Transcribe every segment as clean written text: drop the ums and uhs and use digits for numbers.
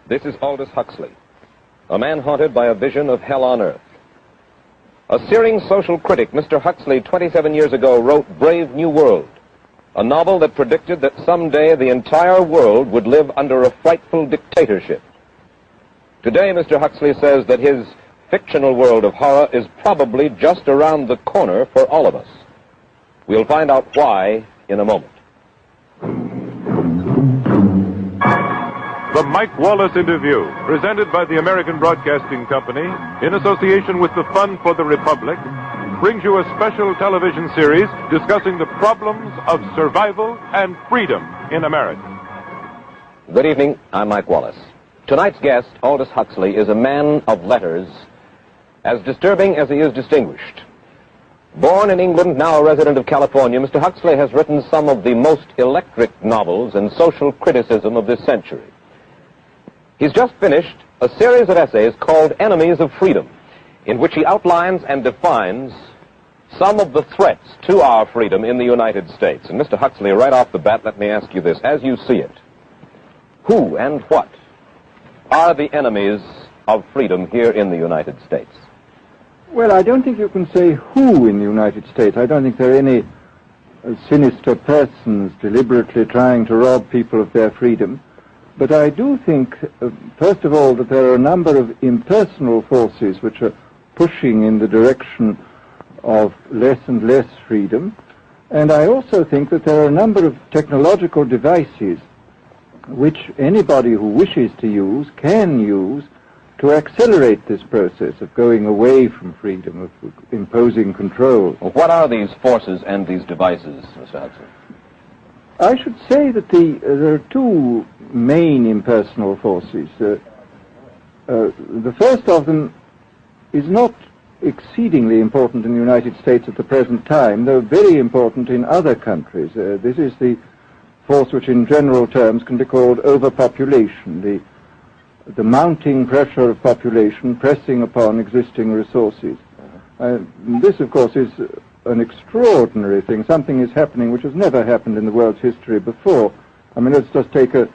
This is Aldous Huxley, a man haunted by a vision of hell on earth. A searing social critic, Mr. Huxley, 27 years ago, wrote Brave New World, a novel that predicted that someday the entire world would live under a frightful dictatorship. Today, Mr. Huxley says that his fictional world of horror is probably just around the corner for all of us. We'll find out why in a moment. The Mike Wallace Interview, presented by the American Broadcasting Company in association with the Fund for the Republic, brings you a special television series discussing the problems of survival and freedom in America. Good evening. I'm Mike Wallace. Tonight's guest, Aldous Huxley, is a man of letters, as disturbing as he is distinguished. Born in England, now a resident of California, Mr. Huxley has written some of the most electric novels and social criticism of this century. He's just finished a series of essays called Enemies of Freedom, in which he outlines and defines some of the threats to our freedom in the United States. And Mr. Huxley, right off the bat, let me ask you this. As you see it, who and what are the enemies of freedom here in the United States? Well, I don't think you can say who in the United States. I don't think there are any sinister persons deliberately trying to rob people of their freedom. But I do think, first of all, that there are a number of impersonal forces which are pushing in the direction of less and less freedom. And I also think that there are a number of technological devices which anybody who wishes to use can use to accelerate this process of going away from freedom, of imposing control. Well, what are these forces and these devices, Mr. Huxley? I should say that there are two main impersonal forces. The first of them is not exceedingly important in the United States at the present time, though very important in other countries. This is the force which in general terms can be called overpopulation, the mounting pressure of population pressing upon existing resources. This, of course, is an extraordinary thing. Something is happening which has never happened in the world's history before. I mean, let's just take a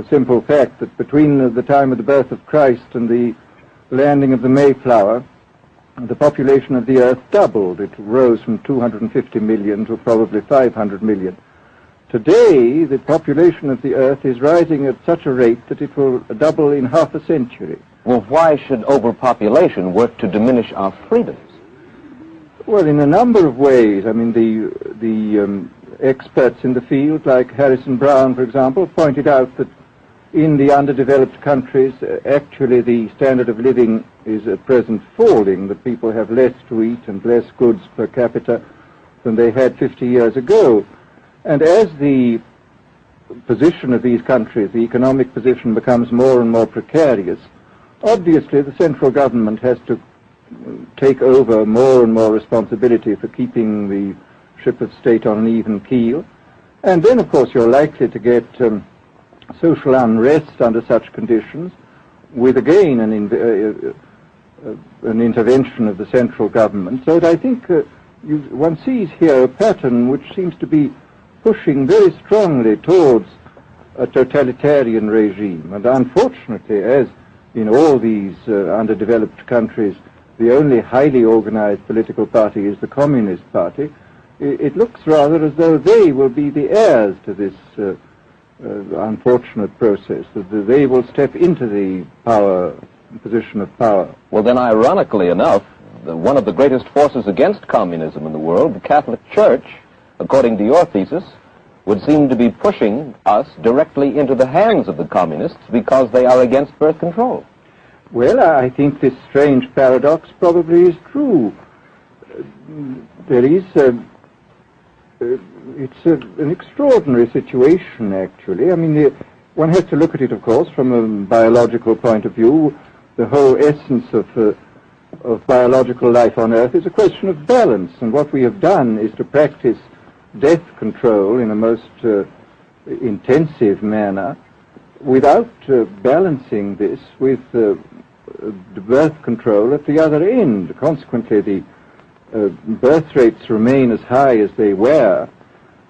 simple fact that between the time of the birth of Christ and the landing of the Mayflower, the population of the Earth doubled. It rose from 250 million to probably 500 million. Today, the population of the Earth is rising at such a rate that it will double in half a century. Well, why should overpopulation work to diminish our freedoms? Well, in a number of ways. I mean, the experts in the field, like Harrison Brown, for example, pointed out that in the underdeveloped countries, actually the standard of living is at present falling, that people have less to eat and less goods per capita than they had 50 years ago. And as the position of these countries, the economic position, becomes more and more precarious, obviously the central government has to take over more and more responsibility for keeping the ship of state on an even keel. And then, of course, you're likely to get social unrest under such conditions, with again an intervention of the central government. So that I think one sees here a pattern which seems to be pushing very strongly towards a totalitarian regime. And unfortunately, as in all these underdeveloped countries, the only highly organized political party is the Communist Party, it looks rather as though they will be the heirs to this unfortunate process, that they will step into the position of power. Well, then, ironically enough, one of the greatest forces against communism in the world, the Catholic Church, according to your thesis, would seem to be pushing us directly into the hands of the communists because they are against birth control. Well, I think this strange paradox probably is true. There is it's an extraordinary situation, actually. I mean, one has to look at it, of course, from a biological point of view. The whole essence of biological life on Earth is a question of balance, and what we have done is to practice death control in a most intensive manner without balancing this with birth control at the other end. Consequently, the birth rates remain as high as they were,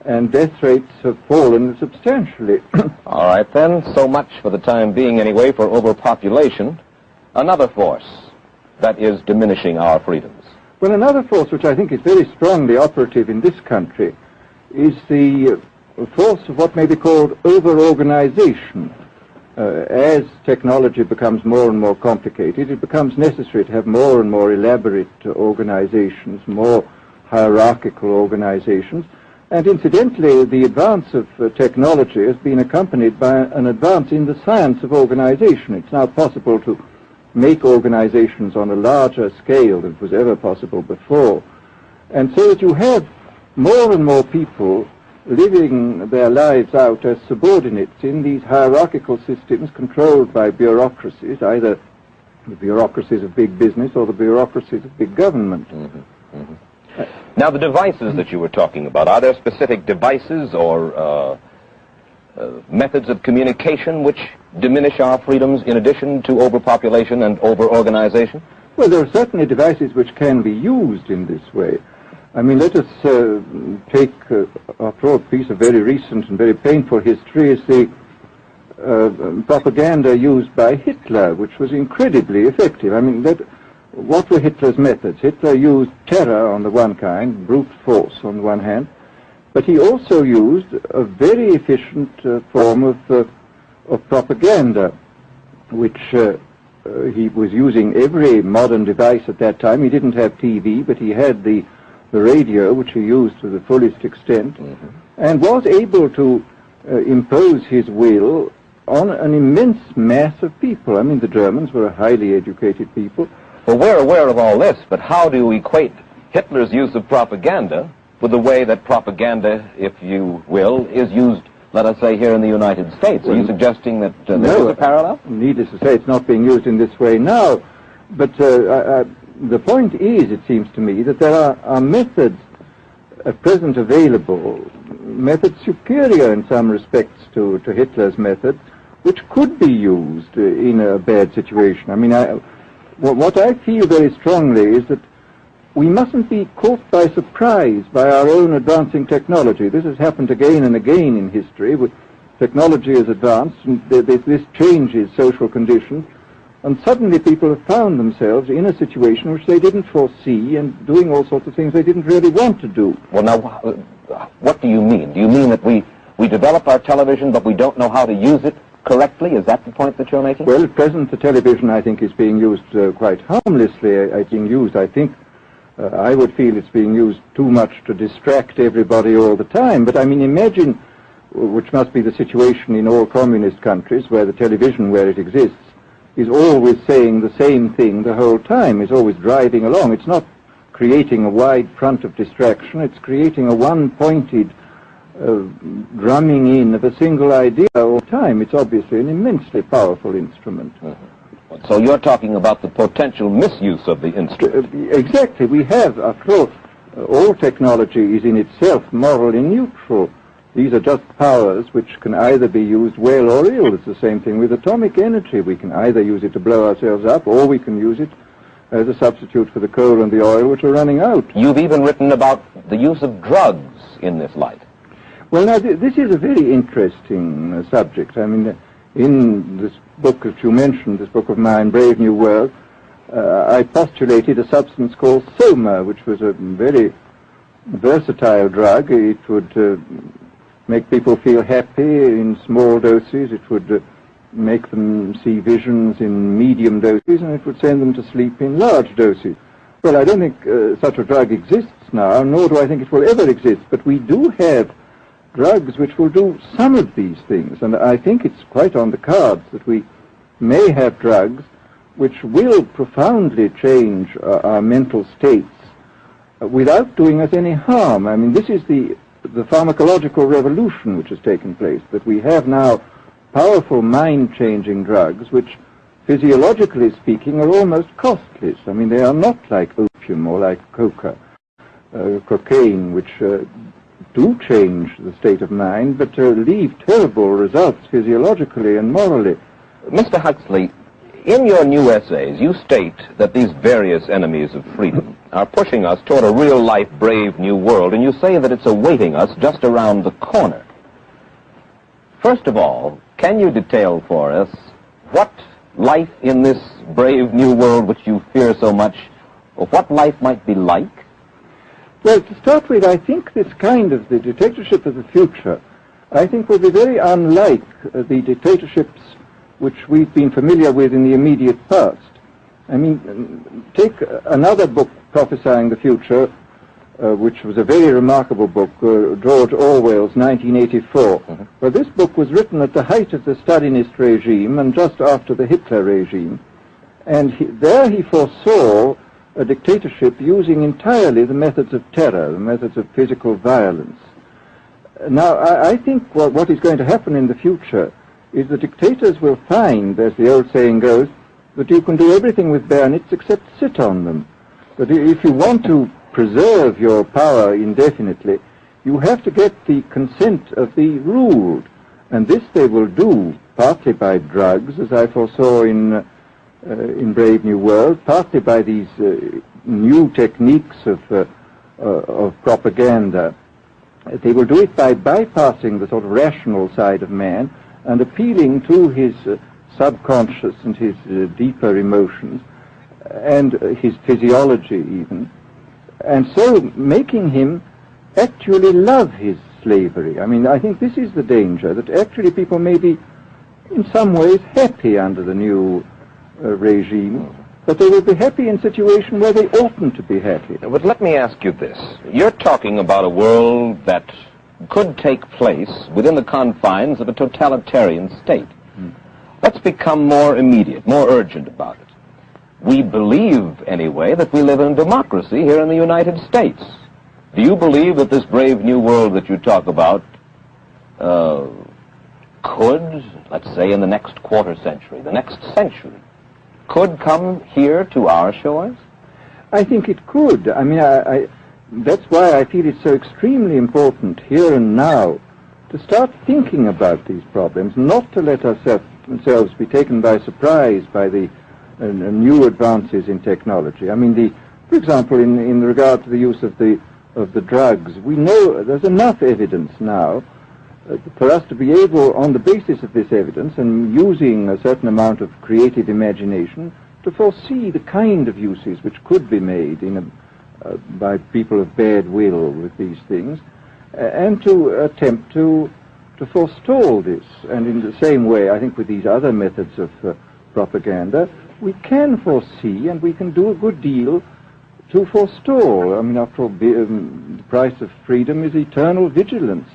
and death rates have fallen substantially. All right, then. So much for the time being, anyway, for overpopulation. Another force that is diminishing our freedoms. Well, another force which I think is very strongly operative in this country is the force of what may be called over-organization. As technology becomes more and more complicated, it becomes necessary to have more and more elaborate organizations, more hierarchical organizations. And incidentally, the advance of technology has been accompanied by an advance in the science of organization. It's now possible to make organizations on a larger scale than was ever possible before. And so that you have more and more people living their lives out as subordinates in these hierarchical systems controlled by bureaucracies, either the bureaucracies of big business or the bureaucracies of big government. Now, the devices that you were talking about, are there specific devices or methods of communication which diminish our freedoms in addition to overpopulation and over-organization? Well, there are certainly devices which can be used in this way. I mean, let us take, after all, a piece of very recent and very painful history is the propaganda used by Hitler, which was incredibly effective. I mean, what were Hitler's methods? Hitler used terror on the one kind, brute force on the one hand, but he also used a very efficient form of propaganda, which he was using every modern device at that time. He didn't have TV, but he had the radio, which he used to the fullest extent, and was able to impose his will on an immense mass of people. I mean, the Germans were a highly educated people. Well, we're aware of all this, but how do you equate Hitler's use of propaganda with the way that propaganda, if you will, is used, let us say, here in the United States? Are you suggesting that there is a parallel? Needless to say, it's not being used in this way now, but the point is, it seems to me, that there are methods at present available, methods superior in some respects to Hitler's method, which could be used in a bad situation. I mean, what I feel very strongly is that we mustn't be caught by surprise by our own advancing technology. This has happened again and again in history. Technology has advanced, and this changes social conditions, and suddenly people have found themselves in a situation which they didn't foresee and doing all sorts of things they didn't really want to do. Well, now, what do you mean? Do you mean that we develop our television, but we don't know how to use it correctly? Is that the point that you're making? Well, at present, the television, I think, is being used quite harmlessly. I think I would feel it's being used too much to distract everybody all the time. But, I mean, imagine, which must be the situation in all communist countries, where the television, where it exists, is always saying the same thing the whole time, is always driving along. It's not creating a wide front of distraction, it's creating a one-pointed drumming in of a single idea all the time. It's obviously an immensely powerful instrument. So you're talking about the potential misuse of the instrument. Exactly. We have, after all technology is in itself morally neutral. These are just powers which can either be used well or ill. It's the same thing with atomic energy. We can either use it to blow ourselves up, or we can use it as a substitute for the coal and the oil, which are running out. You've even written about the use of drugs in this light. Well, now, this is a very interesting subject. I mean, in this book that you mentioned, this book of mine, Brave New World, I postulated a substance called soma, which was a very versatile drug. It would make people feel happy in small doses. It would make them see visions in medium doses, and it would send them to sleep in large doses. Well, I don't think such a drug exists now, nor do I think it will ever exist, but we do have drugs which will do some of these things, and I think it's quite on the cards that we may have drugs which will profoundly change our mental states without doing us any harm. I mean, this is the pharmacological revolution which has taken place, that we have now powerful mind-changing drugs which, physiologically speaking, are almost costless. I mean, they are not like opium or like cocaine, which do change the state of mind, but leave terrible results physiologically and morally. Mr. Huxley, in your new essays, you state that these various enemies of freedom are pushing us toward a real-life, brave new world, and you say that it's awaiting us just around the corner. First of all, can you detail for us what life in this brave new world which you fear so much, or what life might be like? Well, to start with, I think this kind of the dictatorship of the future, I think will be very unlike the dictatorships which we've been familiar with in the immediate past. I mean, take another book prophesying the future, which was a very remarkable book, George Orwell's 1984. Mm-hmm. Well, this book was written at the height of the Stalinist regime and just after the Hitler regime. And there he foresaw a dictatorship using entirely the methods of terror, the methods of physical violence. Now, I think what is going to happen in the future is the dictators will find, as the old saying goes, that you can do everything with bayonets except sit on them. But if you want to preserve your power indefinitely, you have to get the consent of the ruled. And this they will do partly by drugs, as I foresaw in Brave New World, partly by these new techniques of propaganda. They will do it by bypassing the sort of rational side of man and appealing to his subconscious and his deeper emotions and his physiology even, and so making him actually love his slavery. I mean, I think this is the danger, that actually people may be in some ways happy under the new regime, but they will be happy in a situation where they oughtn't to be happy. But let me ask you this. You're talking about a world that could take place within the confines of a totalitarian state. Let's become more immediate, more urgent about it. We believe, anyway, that we live in a democracy here in the United States. Do you believe that this brave new world that you talk about could, let's say in the next quarter century, the next century, could come here to our shores? I think it could. I mean, that's why I feel it's so extremely important here and now to start thinking about these problems, not to let ourselves be taken by surprise by the new advances in technology. I mean, for example, in regard to the use of the drugs, we know there's enough evidence now for us to be able, on the basis of this evidence and using a certain amount of creative imagination, to foresee the kind of uses which could be made by people of bad will with these things, and to attempt to forestall this. And in the same way, I think with these other methods of propaganda, we can foresee and we can do a good deal to forestall. I mean, after all, the price of freedom is eternal vigilance.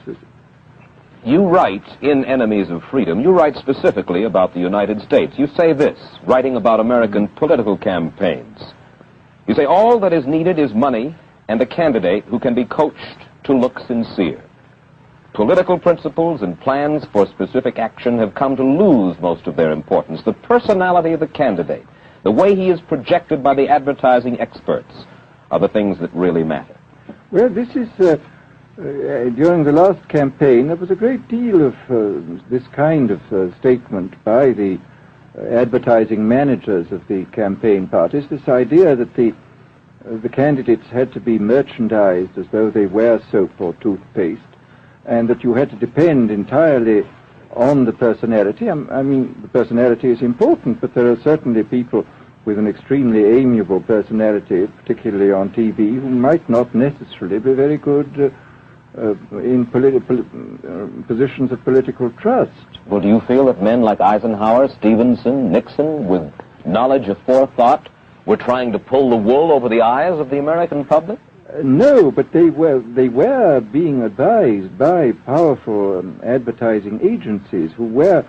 You write in Enemies of Freedom, you write specifically about the United States. You say this, writing about American political campaigns. You say, all that is needed is money and a candidate who can be coached to look sincere. Political principles and plans for specific action have come to lose most of their importance. The personality of the candidate, the way he is projected by the advertising experts, are the things that really matter. Well, this is... during the last campaign, there was a great deal of this kind of statement by the advertising managers of the campaign parties, this idea that the candidates had to be merchandised as though they were soap or toothpaste, and that you had to depend entirely on the personality. I mean, the personality is important, but there are certainly people with an extremely amiable personality, particularly on TV, who might not necessarily be very good in positions of political trust. Well, do you feel that men like Eisenhower, Stevenson, Nixon, with knowledge of forethought, were trying to pull the wool over the eyes of the American public? No, but they were being advised by powerful advertising agencies who were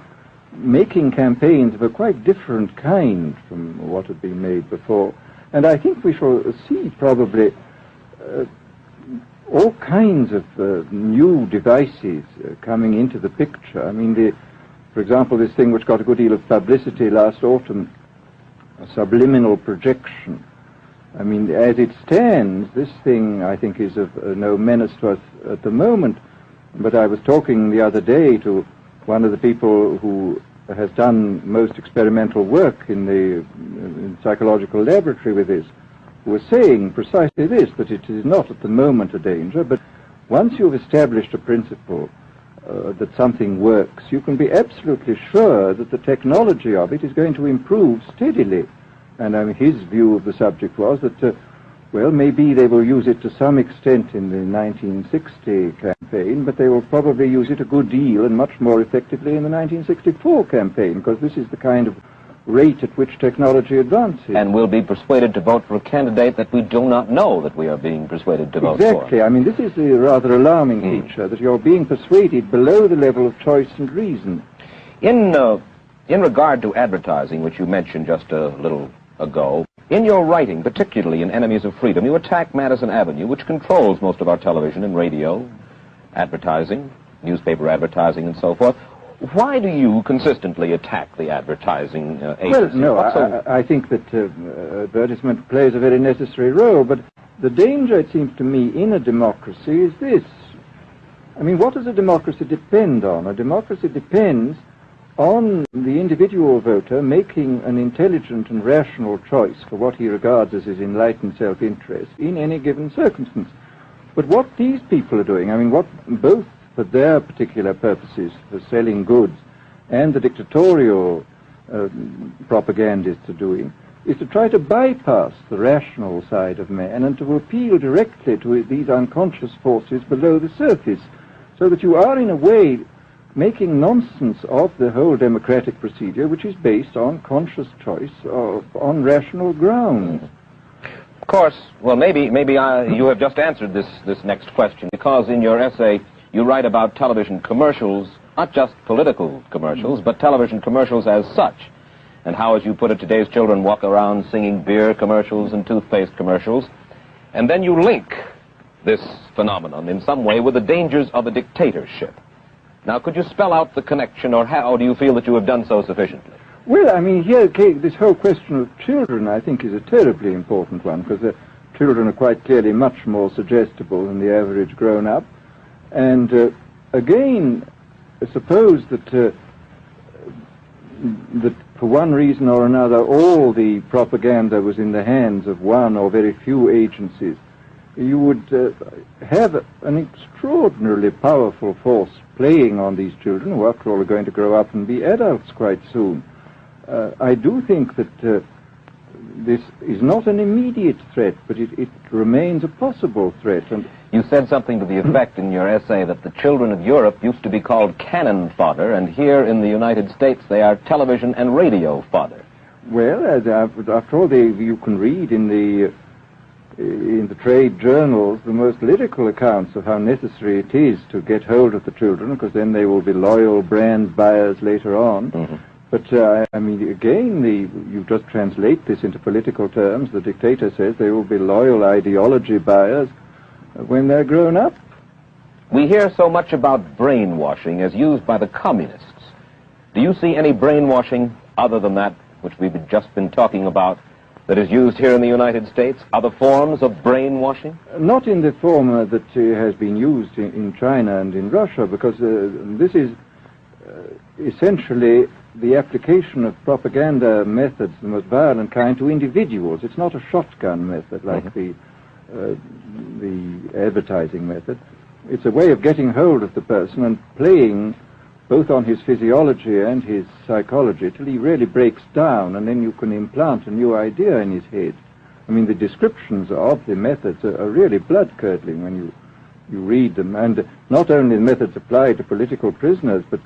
making campaigns of a quite different kind from what had been made before. And I think we shall see probably all kinds of new devices coming into the picture. I mean, for example, this thing which got a good deal of publicity last autumn, subliminal projection. I mean, as it stands, this thing, I think, is of no menace to us at the moment. But I was talking the other day to one of the people who has done most experimental work in the psychological laboratory with this, were saying precisely this, that it is not at the moment a danger, but once you've established a principle that something works, you can be absolutely sure that the technology of it is going to improve steadily. And his view of the subject was that, well, maybe they will use it to some extent in the 1960 campaign, but they will probably use it a good deal and much more effectively in the 1964 campaign, because this is the kind of rate at which technology advances. And we'll be persuaded to vote for a candidate that we do not know that we are being persuaded to vote for. Exactly. I mean, this is a rather alarming feature, that you're being persuaded below the level of choice and reason. In regard to advertising, which you mentioned just a little ago, in your writing, particularly in Enemies of Freedom, you attack Madison Avenue, which controls most of our television and radio advertising, newspaper advertising, and so forth. Why do you consistently attack the advertising agency? Well, no, I think that advertisement plays a very necessary role, but the danger, it seems to me, in a democracy is this. I mean, what does a democracy depend on? A democracy depends on the individual voter making an intelligent and rational choice for what he regards as his enlightened self-interest in any given circumstance. But what these people are doing, I mean, what both for their particular purposes, for selling goods, and the dictatorial propagandists are doing, is to try to bypass the rational side of man and to appeal directly to these unconscious forces below the surface, so that you are, in a way, making nonsense of the whole democratic procedure, which is based on conscious choice on rational grounds. Of course, well, maybe you have just answered this next question, because in your essay you write about television commercials, not just political commercials, but television commercials as such, and how, as you put it, today's children walk around singing beer commercials and toothpaste commercials, and then you link this phenomenon in some way with the dangers of a dictatorship. Now, could you spell out the connection, or how do you feel that you have done so sufficiently? Well, I mean, here, this whole question of children, I think, is a terribly important one, because the children are quite clearly much more suggestible than the average grown-up. And again, suppose that that for one reason or another all the propaganda was in the hands of one or very few agencies, you would have an extraordinarily powerful force playing on these children, who after all are going to grow up and be adults quite soon. I do think that this is not an immediate threat, but it remains a possible threat. And you said something to the effect in your essay that the children of Europe used to be called cannon fodder, and here in the United States they are television and radio fodder. Well, after all, you can read in the trade journals the most lyrical accounts of how necessary it is to get hold of the children, because then they will be loyal brand buyers later on. Mm-hmm. But, I mean, again, you just translate this into political terms. The dictator says they will be loyal ideology buyers when they're grown up. We hear so much about brainwashing as used by the communists. Do you see any brainwashing other than that which we've just been talking about that is used here in the United States? Other forms of brainwashing? Not in the form that has been used in China and in Russia, because this is essentially the application of propaganda methods, the most violent kind, to individuals. It's not a shotgun method like the advertising method. It's a way of getting hold of the person and playing both on his physiology and his psychology till he really breaks down, and then you can implant a new idea in his head. I mean, the descriptions of the methods are really blood-curdling when you read them, and not only the methods applied to political prisoners, but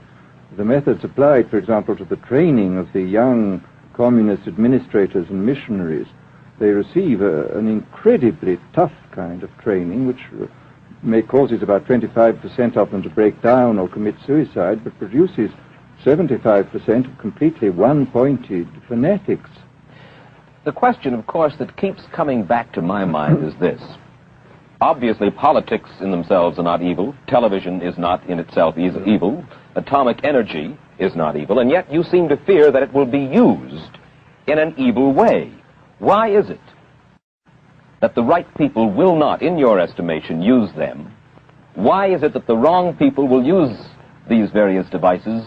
the methods applied, for example, to the training of the young communist administrators and missionaries. They receive an incredibly tough kind of training, which may causes about 25% of them to break down or commit suicide, but produces 75% of completely one-pointed fanatics. The question, of course, that keeps coming back to my mind is this. Obviously, politics in themselves are not evil. Television is not in itself evil. Atomic energy is not evil. And yet you seem to fear that it will be used in an evil way. Why is it that the right people will not, in your estimation, use them? Why is it that the wrong people will use these various devices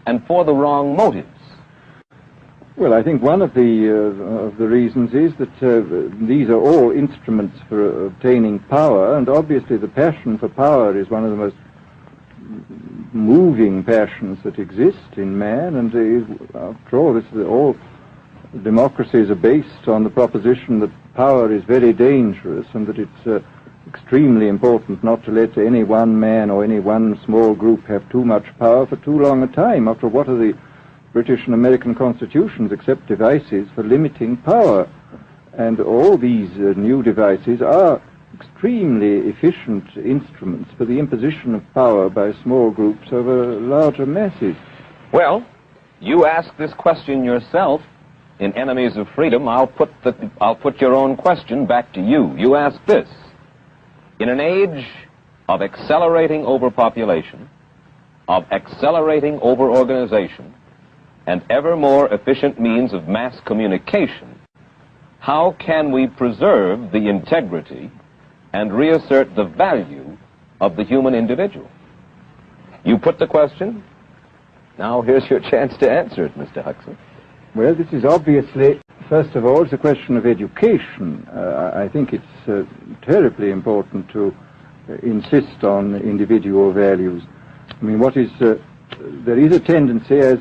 and for the wrong motives? Well, I think one of the reasons is that these are all instruments for obtaining power, and obviously the passion for power is one of the most moving passions that exist in man, and after all, all democracies are based on the proposition that power is very dangerous and that it's extremely important not to let any one man or any one small group have too much power for too long a time. After all, what are the British and American constitutions except devices for limiting power? And all these new devices are extremely efficient instruments for the imposition of power by small groups over larger masses. Well, you ask this question yourself in Enemies of Freedom. I'll put your own question back to you. You ask this: in an age of accelerating overpopulation, of accelerating overorganization, and ever more efficient means of mass communication, how can we preserve the integrity and reassert the value of the human individual? You put the question. Now here's your chance to answer it, Mr. Huxley. Well, this is obviously, first of all, it's a question of education. I think it's terribly important to insist on individual values. I mean, there is a tendency, as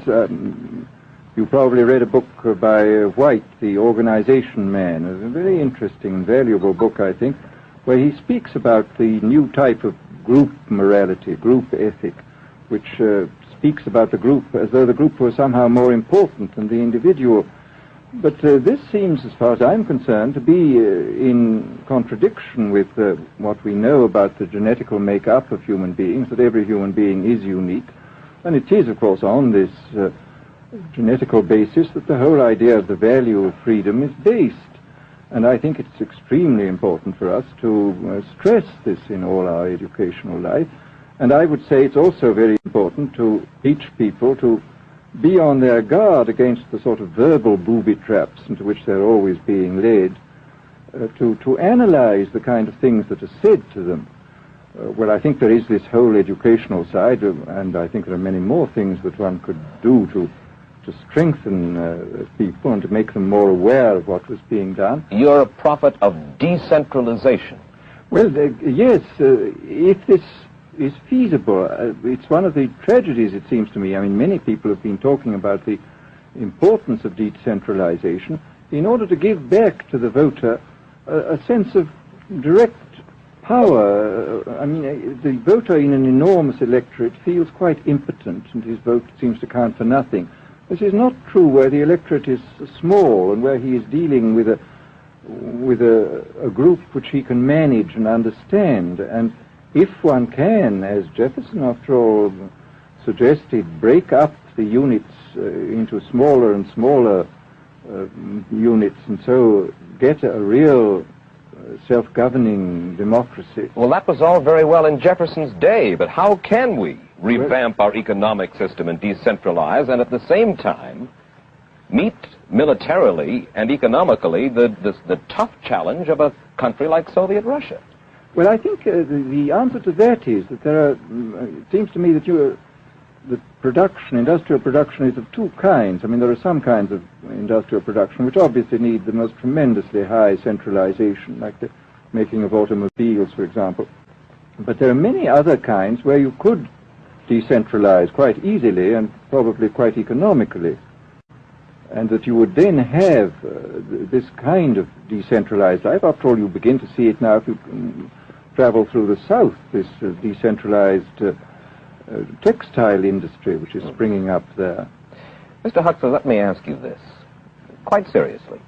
you probably read a book by White, The Organization Man, a very interesting and valuable book, I think, where he speaks about the new type of group morality, group ethic, which speaks about the group as though the group was somehow more important than the individual. But this seems, as far as I'm concerned, to be in contradiction with what we know about the genetical make-up of human beings, that every human being is unique. And it is, of course, on this genetical basis that the whole idea of the value of freedom is based. And I think it's extremely important for us to stress this in all our educational life. And I would say it's also very important to teach people to be on their guard against the sort of verbal booby traps into which they're always being led, to analyze the kind of things that are said to them. Well, I think there is this whole educational side, and I think there are many more things that one could do to strengthen people and to make them more aware of what was being done. You're a prophet of decentralization. Well, yes, if this is feasible. It's one of the tragedies, it seems to me. I mean, many people have been talking about the importance of decentralization in order to give back to the voter a sense of direct power. I mean, the voter in an enormous electorate feels quite impotent, and his vote seems to count for nothing. This is not true where the electorate is small and where he is dealing with a group which he can manage and understand. And if one can, as Jefferson, after all, suggested, break up the units into smaller and smaller units, and so get a real self-governing democracy. Well, that was all very well in Jefferson's day, but how can we revamp our economic system and decentralize and at the same time meet militarily and economically the tough challenge of a country like Soviet Russia? Well, I think the answer to that is that there are, it seems to me that the production, industrial production, is of two kinds. I mean, there are some kinds of industrial production which obviously need the most tremendously high centralization, like the making of automobiles, for example. But there are many other kinds where you could decentralize quite easily and probably quite economically, and that you would then have this kind of decentralized life. After all, you begin to see it now if you travel through the South, this decentralized textile industry which is springing up there. Mr. Huxley, let me ask you this, quite seriously.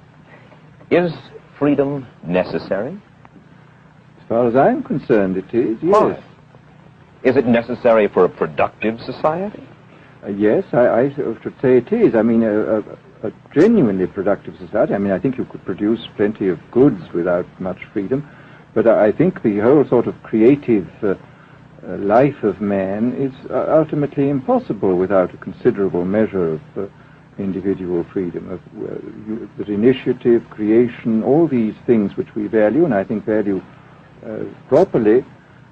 Is freedom necessary? As far as I'm concerned, it is, yes. Why? Is it necessary for a productive society? Yes, I should say it is. I mean, a genuinely productive society. I mean, I think you could produce plenty of goods without much freedom, but I think the whole sort of creative life of man is ultimately impossible without a considerable measure of individual freedom, that initiative, creation, all these things which we value, and I think value properly,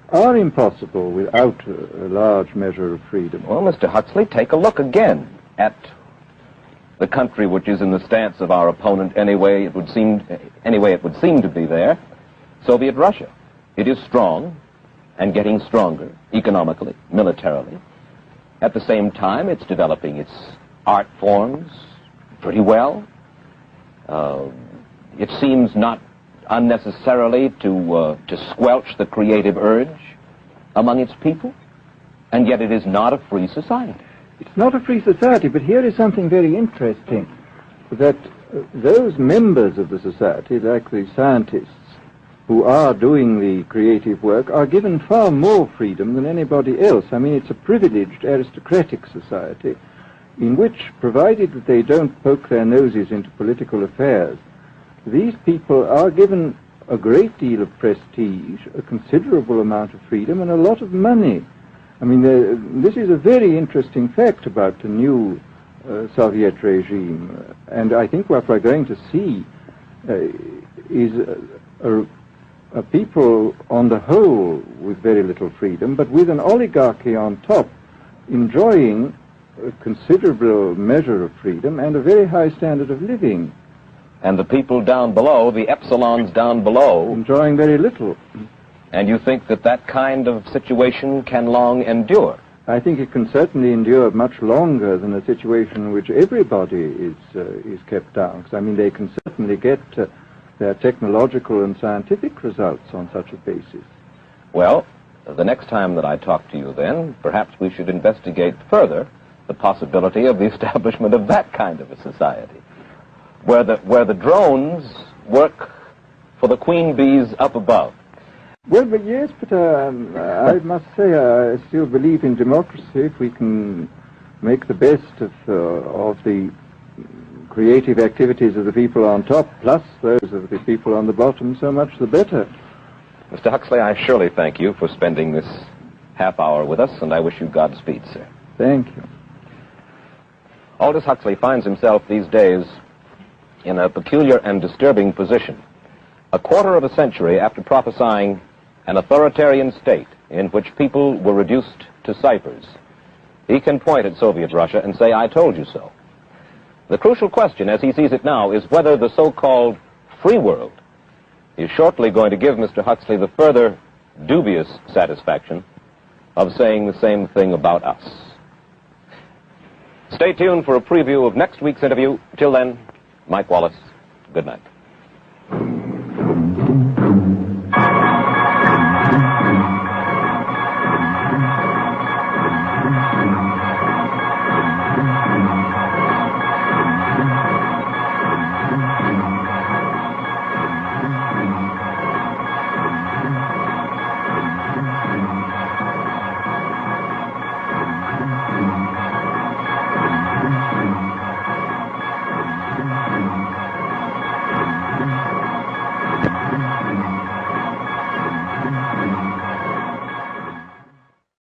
are impossible without a large measure of freedom. Well, Mr. Huxley, take a look again at the country which is in the stance of our opponent anyway it would seem to be there, Soviet Russia. It is strong and getting stronger economically, militarily. At the same time, it's developing its art forms pretty well. It seems not unnecessarily to squelch the creative urge among its people, and yet it is not a free society. It's not a free society, but here is something very interesting, that those members of the society, like the scientists who are doing the creative work, are given far more freedom than anybody else. I mean, it's a privileged aristocratic society in which, provided that they don't poke their noses into political affairs, these people are given a great deal of prestige, a considerable amount of freedom, and a lot of money. I mean, this is a very interesting fact about the new Soviet regime, and I think what we're going to see is a people on the whole with very little freedom, but with an oligarchy on top enjoying a considerable measure of freedom and a very high standard of living. And the people down below, the epsilons down below, enjoying very little. And you think that that kind of situation can long endure? I think it can certainly endure much longer than a situation in which everybody is kept down. Because, I mean, they can certainly get their technological and scientific results on such a basis. Well, the next time that I talk to you then, perhaps we should investigate further the possibility of the establishment of that kind of a society, where the drones work for the queen bees up above. Well, but yes, but I must say I still believe in democracy. If we can make the best of the creative activities of the people on top, plus those of the people on the bottom, so much the better. Mr. Huxley, I surely thank you for spending this half hour with us, and I wish you Godspeed, sir. Thank you. Aldous Huxley finds himself these days in a peculiar and disturbing position. A quarter of a century after prophesying an authoritarian state in which people were reduced to ciphers, he can point at Soviet Russia and say, "I told you so." The crucial question, as he sees it now, is whether the so-called free world is shortly going to give Mr. Huxley the further dubious satisfaction of saying the same thing about us. Stay tuned for a preview of next week's interview. Till then, Mike Wallace, good night.